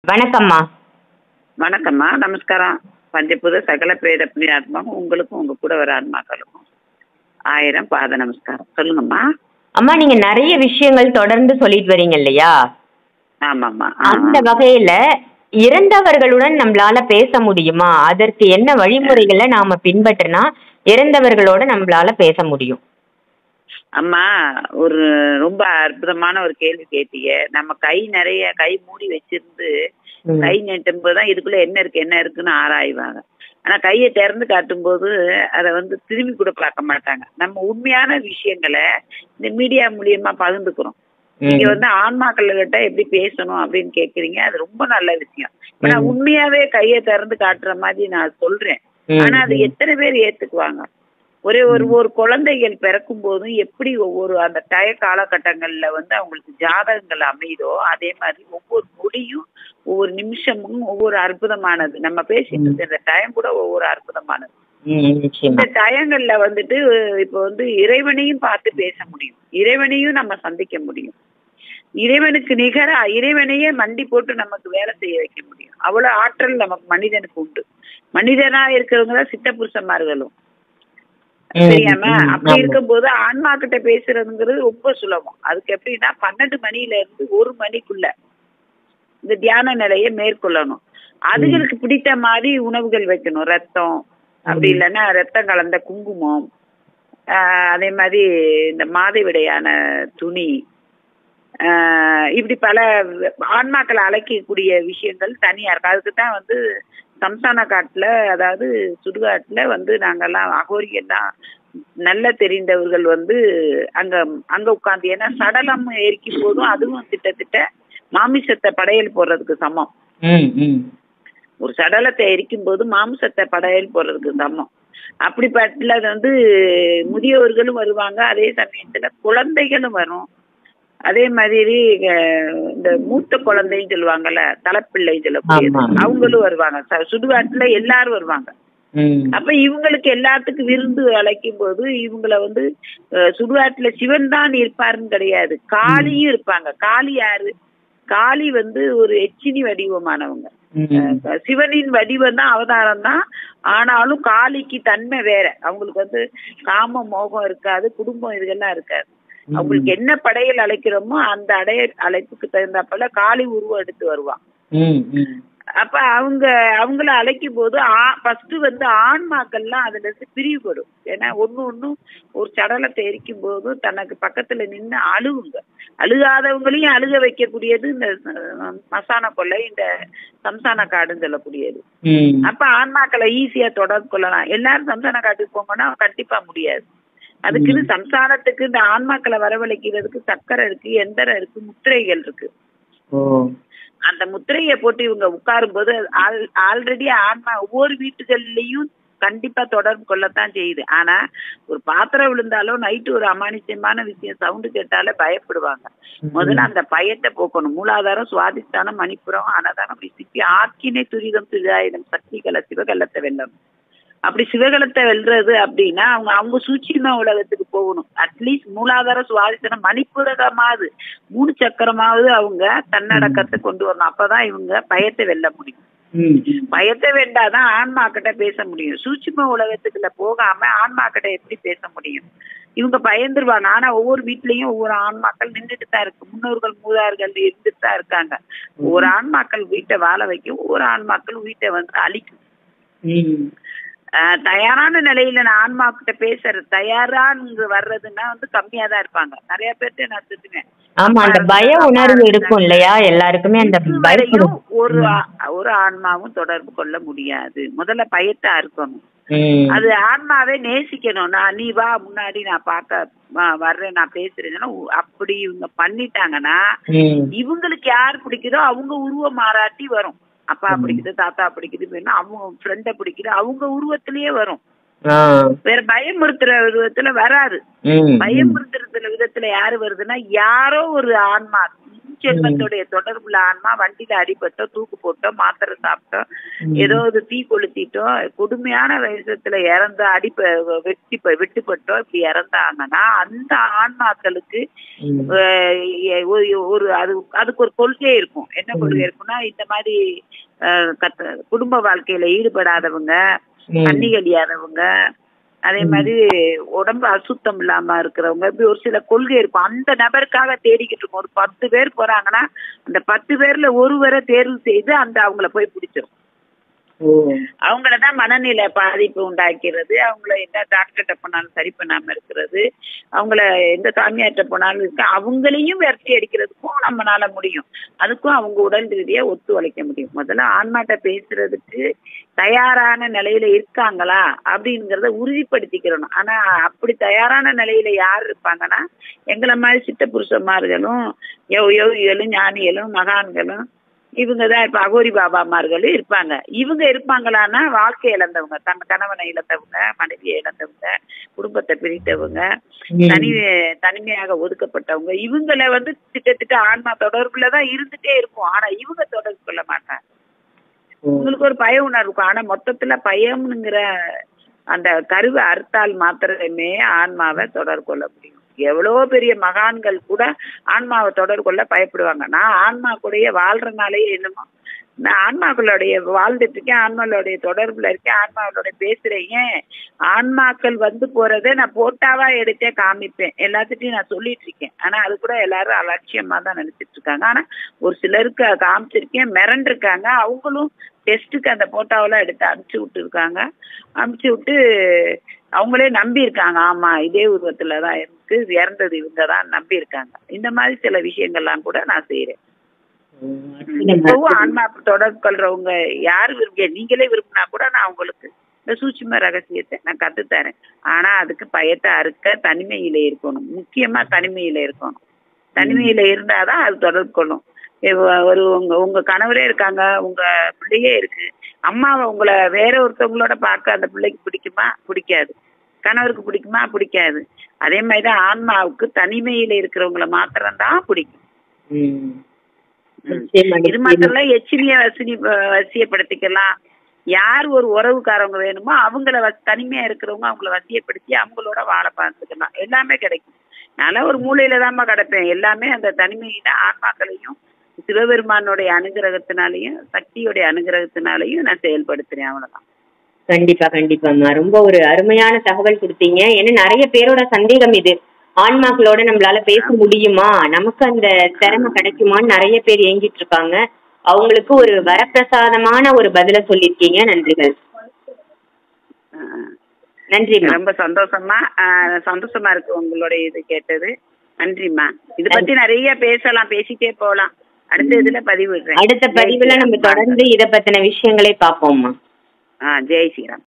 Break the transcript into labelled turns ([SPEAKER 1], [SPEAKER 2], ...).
[SPEAKER 1] வணக்கம்மா.
[SPEAKER 2] வணக்கம்மா, நமஸ்காரம். பஞ்சபூத சகல பிரேத புண்ணியாத்மாவும் உங்களுக்கும் உங்க கூட வர ஆத்மாக்களுக்கும் 1000 பாத நமஸ்காரம். சொல்லுங்கம்மா.
[SPEAKER 1] அம்மா, நீங்க நிறைய விஷயங்கள் தொடர்ந்து சொல்லிட்டு வரீங்க இல்லையா?
[SPEAKER 2] ஆமாம்மா.
[SPEAKER 1] அந்த வகையில இறந்தவர்களுடன் நம்மளால பேச முடியுமா? அதற்கு என்ன வழிமுறைகளை நாம பின்பற்றினா இறந்தவர்களோட நம்மளால பேச முடியும்?
[SPEAKER 2] அம்மா, ஒரு ரொம்ப அற்புதமான ஒரு கேள்வி கேட்டீங்க. நம்ம கை மூடி வச்சிருந்து கை நீட்டும் போதுதான் இதுக்குள்ள என்ன இருக்குன்னு ஆராய்வாங்க. ஆனா கையை திறந்து காட்டும் போது அதை திரும்பி கூட பார்க்க மாட்டாங்க. நம்ம உண்மையான விஷயங்களை இந்த மீடியா மூலியமா பகிர்ந்துக்கிறோம். நீங்க ஆன்மாக்கள் கிட்ட எப்படி பேசணும் அப்படின்னு கேக்குறீங்க. அது ரொம்ப நல்ல விஷயம். நான் உண்மையாவே கையை திறந்து காட்டுற மாதிரி நான் சொல்றேன். ஆனா அது எத்தனை பேர் ஏத்துக்குவாங்க? ஒரு குழந்தைகள் பிறக்கும் போதும் எப்படி ஒவ்வொரு அந்த காலகட்டங்கள்ல அவங்களுக்கு ஜாதகங்கள் அமையுதோ அதே மாதிரி ஒவ்வொரு நொடியும் ஒவ்வொரு நிமிஷமும் ஒவ்வொரு அற்புதமானது. நம்ம பேசிட்டு இருக்க இந்த டைம் கூட ஒவ்வொரு அற்புதமானது. இந்த டயங்கள்ல இப்ப இறைவனையும் பார்த்து பேச முடியும், இறைவனையும் நம்ம சந்திக்க முடியும், இறைவனுக்கு நிகரா இறைவனையே மண்டி போட்டு நமக்கு வேலை செய்ய வைக்க முடியும். அவ்வளவு ஆற்றல் நமக்கு மனிதனுக்கு உண்டு. மனிதனா இருக்கிறவங்கதான் சித்த புருஷன்மார்களும். தெரியாம அப்படி இருக்கும் போது ஆன்மா கிட்ட பேசுறதுங்கிறது ரொம்ப சுலபம். அதுக்கு எப்படின்னா 12 மணில இருந்து 1 மணிக்குள்ள இந்த தியான நிலையை மேற்கொள்ளணும். அதுகளுக்கு பிடித்த மாதிரி உணவுகள் வைக்கணும். ரத்தம், அப்படி இல்லைன்னா ரத்தம் கலந்த குங்குமம், அதே மாதிரி இந்த மாதவிடையான துணி, இப்படி பல ஆன்மாக்களை அழைக்கக்கூடிய விஷயங்கள் தனியா இருக்கு. அதுக்குதான் சம்சான காட்டுல, அதாவது சுடுகாட்டுல நாங்கெல்லாம் அகோரியெல்லாம் நல்ல தெரிந்தவர்கள் அங்க அங்க உட்கார்ந்து, ஏன்னா சடலம் எரிக்கும் போதும் அதுவும் கிட்டத்தட்ட மாமிசத்தை படையல் போடுறதுக்கு சமம். ஒரு சடலத்தை எரிக்கும் போது மாமிசத்தை படையல் போடுறதுக்கு சமம். அப்படிப்பட்ட முதியவர்களும் வருவாங்க, அதே சமயத்துல குழந்தைகளும் வரும். அதே மாதிரி இந்த மூத்த குழந்தைன்னு சொல்லுவாங்கல்ல, தலைப்பிள்ளை சொல்லக்கூடியது, அவங்களும் வருவாங்க. சுடுகாட்டுல எல்லாரும் வருவாங்க. அப்ப இவங்களுக்கு எல்லாத்துக்கும் விருந்து அழைக்கும் போது இவங்களை சுடுகாட்டுல சிவன் தான் இருப்பாருன்னு கிடையாது, காளியும் இருப்பாங்க. காளி யாரு? காளி ஒரு எச்சினி வடிவமானவங்க. சிவனின் வடிவம் தான், அவதாரம் தான். ஆனாலும் காளிக்கு தன்மை வேற. அவங்களுக்கு காம மோகம் இருக்காது, குடும்பம் இதெல்லாம் இருக்காது. அவங்களுக்கு என்ன படையல் அழைக்கிறோமோ அந்த அழைப்புக்கு தகுந்தாப்பல காளி உருவம் எடுத்து வருவான். அப்ப அவங்கள அழைக்கும் போது ஃபர்ஸ்ட் ஆன்மாக்கள்லாம் அதுல இருந்து பிரிவுபடும். ஏன்னா ஒண்ணும் ஒரு சடலத்தை எரிக்கும் போது தனக்கு பக்கத்துல நின்று அழுகுங்க. அழுகாதவங்களையும் அழுக வைக்கக்கூடியது இந்த மசான கொள்ளை, இந்த சம்சான காடுன்னு சொல்லக்கூடியது. அப்ப ஆன்மாக்களை ஈஸியா தொடர்பு கொள்ளலாம். எல்லாரும் சம்சான காட்டுக்கு போங்கன்னா கண்டிப்பா முடியாது. அதுக்குன்னு சம்சாரத்துக்கு இந்த ஆன்மாக்களை வரவழைக்கிறதுக்கு சக்கரம் இருக்கு, எந்திரம் இருக்கு, முத்திரைகள் இருக்கு. அந்த முத்திரையை போட்டு இவங்க உட்காரும் போது ஆல்ரெடி ஆன்மா ஒவ்வொரு வீட்டுகள்லயும் கண்டிப்பா தொடர்பு கொள்ளத்தான் செய்யுது. ஆனா ஒரு பாத்திரம் விழுந்தாலும் நைட்டு ஒரு அமானுஷ்யமான விஷயம் சவுண்டு கேட்டாலே பயப்படுவாங்க. முதல்ல அந்த பயத்தை போக்கணும். மூலாதாரம், சுவாதிஷ்டானம், மணிப்புரம், அனதானம், விசிப்பி, ஆக்கினை துரிதம் துரிதாயுதம், சக்திகளை சிவகலத்தை வெல்லும். அப்படி சிவகலத்தை வெல்றது அப்படின்னா அவங்க சூட்சும உலகத்துக்கு போகணும். அட்லீஸ்ட் மூலாதார, சுவாதிஷ்டானம், மணிப்புரகமாவது 3 சக்கரமாவது அவங்க தன்னடக்கத்தை கொண்டு வரணும். அப்பதான் இவங்க பயத்தை வெல்ல முடியும். பயத்தை வென்றாதான் ஆன்மா கிட்ட பேச முடியும். சூட்சும உலகத்துக்குள்ள போகாம ஆன்மா கிட்ட எப்படி பேச முடியும்? இவங்க பயந்துருவாங்க. ஆனா ஒவ்வொரு வீட்லயும் ஒவ்வொரு ஆன்மாக்கள் நின்றுட்டு தான் இருக்கு. முன்னோர்கள் மூதார்கள் இருந்துட்டு தான் இருக்காங்க. ஒவ்வொரு ஆன்மாக்கள் வீட்டை வாழ வைக்கும், ஒவ்வொரு ஆன்மாக்கள் வீட்டை அழிக்கும். தயாரான நிலையில நான் ஆன்மா கிட்ட பேசுறது தயாரான்னு வர்றதுன்னா கம்மியா தான் இருப்பாங்க. நிறைய பேர்ட்ட நான் திட்டுவேன்.
[SPEAKER 1] ஆமா, அந்த பய உணர்வு இருக்கும் இல்லையா எல்லாருக்குமே. அந்த
[SPEAKER 2] வரையும் ஒரு ஆன்மாவும் தொடர்பு கொள்ள முடியாது. முதல்ல பயத்தா இருக்கணும். அது ஆன்மாவே நேசிக்கணும். நீ வா முன்னாடி, நான் பார்க்க வர்றேன், நான் பேசுறேன்னா அப்படி இவங்க பண்ணிட்டாங்கன்னா இவங்களுக்கு யார் பிடிக்குதோ அவங்க உருவம் மாறாட்டி வரும். அப்பா பிடிக்குது, தாத்தா பிடிக்குது, அவங்க ஃப்ரெண்ட பிடிக்குது, அவங்க உருவத்திலேயே வரும். வேற பயமுறுத்துற விதத்துல வராது. பயமுறுத்துற விதத்துல யாரு வருதுன்னா யாரோ ஒரு ஆன்மா செல்வத்துடைய தொடர்புள்ள ஆன்மா வண்டியில அடிபட்டோ, தூக்கு போட்டோ, மாத்திரை சாப்பிட்டோ, ஏதோ தீ கொளுத்திட்டோ, கொடுமையான விஷயத்துல இறந்த வெட்டுப்பட்டோ இப்படி இறந்தாங்கன்னா அந்த ஆன்மாக்களுக்கு அதுக்கு ஒரு கொள்கை இருக்கும். என்ன கொள்கை இருக்குன்னா, இந்த மாதிரி குடும்ப வாழ்க்கையில ஈடுபடாதவங்க, தண்ணி கழியாதவங்க, அதே மாதிரி உடம்பு அசுத்தம் இல்லாம இருக்கிறவங்க, இப்படி ஒரு சில கொள்கை இருக்கும். அந்த நபருக்காக தேடிக்கிட்டு இருக்கும். ஒரு 10 பேர் போறாங்கன்னா அந்த 10 பேர்ல ஒருவரை தேர்வு செய்து அவங்கள போய் பிடிச்சிரும். அவங்களதான் மனநிலை பாதிப்பு உண்டாக்கிறது, அவங்கள எந்த டாக்டர்கிட்ட போனாலும் சரி பண்ணாம இருக்கிறது, அவங்கள எந்த சாமியார்கிட்ட போனாலும் இருக்கு, அவங்களையும் விரட்டி அடிக்கிறதுக்கும் நம்மளால முடியும். அதுக்கும் அவங்க உடல் ரீதியா ஒத்துழைக்க முடியும். முதல்ல ஆன்மாட்ட பேசுறதுக்கு தயாரான நிலையில இருக்காங்களா அப்படிங்கறத உறுதிப்படுத்திக்கிறணும். ஆனா அப்படி தயாரான நிலையில யார் இருப்பாங்கன்னா, எங்களை மாதிரி சித்த புருஷന്മാர்களும் யோகிகளும் ஞானிகளும் மகான்களும் இவங்கதான் இப்ப அகோரி பாபாமார்களும் இருப்பாங்க. இவங்க இருப்பாங்களான்னா வாழ்க்கை இழந்தவங்க, தன் கணவனை இழந்தவங்க, மனைவியை இழந்தவங்க, குடும்பத்தை பிரித்தவங்க, தனிமையாக ஒதுக்கப்பட்டவங்க, இவங்களை திட்டத்திட்ட ஆன்மா தொடர்புலதான் இருந்துட்டே இருக்கும். ஆனா இவங்க தொடர்பு கொள்ள மாட்டாங்க. உங்களுக்கு ஒரு பய உணர்வு இருக்கும். ஆனா மொத்தத்துல பயம்ங்கிற அந்த கருவை அறுத்தால் மாத்திரமே ஆன்மாவை தொடர்பு கொள்ள முடியும். எவ்வளவு பெரிய மகான்கள் கூட ஆன்மாவை தொடர்பு கொள்ள பயப்படுவாங்க. நான் ஆன்மா கூடயே வாழ்றதுனாலே என்னமோ நான் ஆன்மாக்களுடைய வாழ்ந்துட்டு இருக்கேன், ஆன்மாக்களுடைய தொடர்புல இருக்கேன், ஆன்மாக்களோட பேசுறேன். ஆன்மாக்கள் போறதை நான் போட்டாவா எடுத்தே காமிப்பேன், எல்லாத்துட்டையும் நான் சொல்லிட்டு இருக்கேன். ஆனா அது கூட எல்லாரும் அலட்சியமா தான் நினைச்சிட்டு இருக்காங்க. ஆனா ஒரு சிலருக்கு காமிச்சிருக்கேன், மிரண்டிருக்காங்க. அவங்களும் டெஸ்ட்டுக்கு அந்த போட்டோவெல்லாம் எடுத்து அனுப்பிச்சு விட்டு இருக்காங்க. அனுப்பிச்சு விட்டு அவங்களே நம்பி இருக்காங்க. ஆமா இதே உருவத்துலதான் இருக்கு, இறந்தது இவங்கதான் நம்பி இருக்காங்க. இந்த மாதிரி சில விஷயங்கள்லாம் கூட நான் செய்யறேன். இப்பவும் ஆன்மா தொடர்பு கொள்றவங்க யாரு நீங்களே விரும்பினா கூட நான் உங்களுக்கு இந்த சூட்சும ரகசியத்தை நான் கத்துத்தரேன். ஆனா அதுக்கு பயத்தை அறுக்க தனிமையில இருக்கணும். முக்கியமா தனிமையில இருக்கணும். தனிமையில இருந்தாதான் அது தொடர்பு கொள்ளும். ஒரு உங்க கணவரே இருக்காங்க, உங்க பிள்ளையே இருக்கு, அம்மாவை உங்களை வேற ஒருத்தவங்களோட பார்க்க அந்த பிள்ளைக்கு பிடிக்குமா? பிடிக்காது. கணவருக்கு பிடிக்குமா? பிடிக்காது. அதே மாதிரிதான் ஆன்மாவுக்கு தனிமையில இருக்கிறவங்களை மாத்திரம்தான் பிடிக்கும். இது மாத்திரம் எச்சினிய வசியப்படுத்திக்கலாம். யார் ஒரு உறவுக்காரவங்க வேணுமோ அவங்கள தனிமையா இருக்கிறவங்க அவங்கள வசியப்படுத்தி அவங்களோட வாழ பார்த்துக்கலாம். எல்லாமே கிடைக்கும். நல்லா ஒரு மூலையில தான்மா கிடப்பேன். எல்லாமே அந்த தனிமையில ஆன்மாக்களையும் சிவபெருமானுடைய அனுகிரகத்தினாலையும் சக்தியுடைய அனுகிரகத்தினாலையும் நான் செயல்படுத்துறேன். அவ்வளவுதான்.
[SPEAKER 1] கண்டிப்பா கண்டிப்பாம்மா, ரொம்ப ஒரு அருமையான தகவல் கொடுத்தீங்க. ஏன்னா நிறைய பேரோட சந்தேகம் இது, ஆன்மாக்களோட நம்மளால பேச முடியுமா, நமக்கு அந்த திறமை கிடைக்குமான்னு நிறைய பேர் ஏங்கிட்டு இருக்காங்க. அவங்களுக்கு ஒரு வரப்பிரசாதமான ஒரு பதில சொல்லிருக்கீங்க. நன்றிகள். நன்றிம்மா.
[SPEAKER 2] ரொம்ப சந்தோஷமா இருக்கு உங்களுடைய இது கேட்டது. நன்றிம்மா. இத பத்தி நிறைய பேசலாம், பேசிட்டே போகலாம். அடுத்த இதுல பதிவிடுறேன்.
[SPEAKER 1] அடுத்த பதிவுல நம்ம தொடர்ந்து இத பத்தின விஷயங்களே பார்ப்போம்மா.
[SPEAKER 2] ஜெய் ஸ்ரீராம்.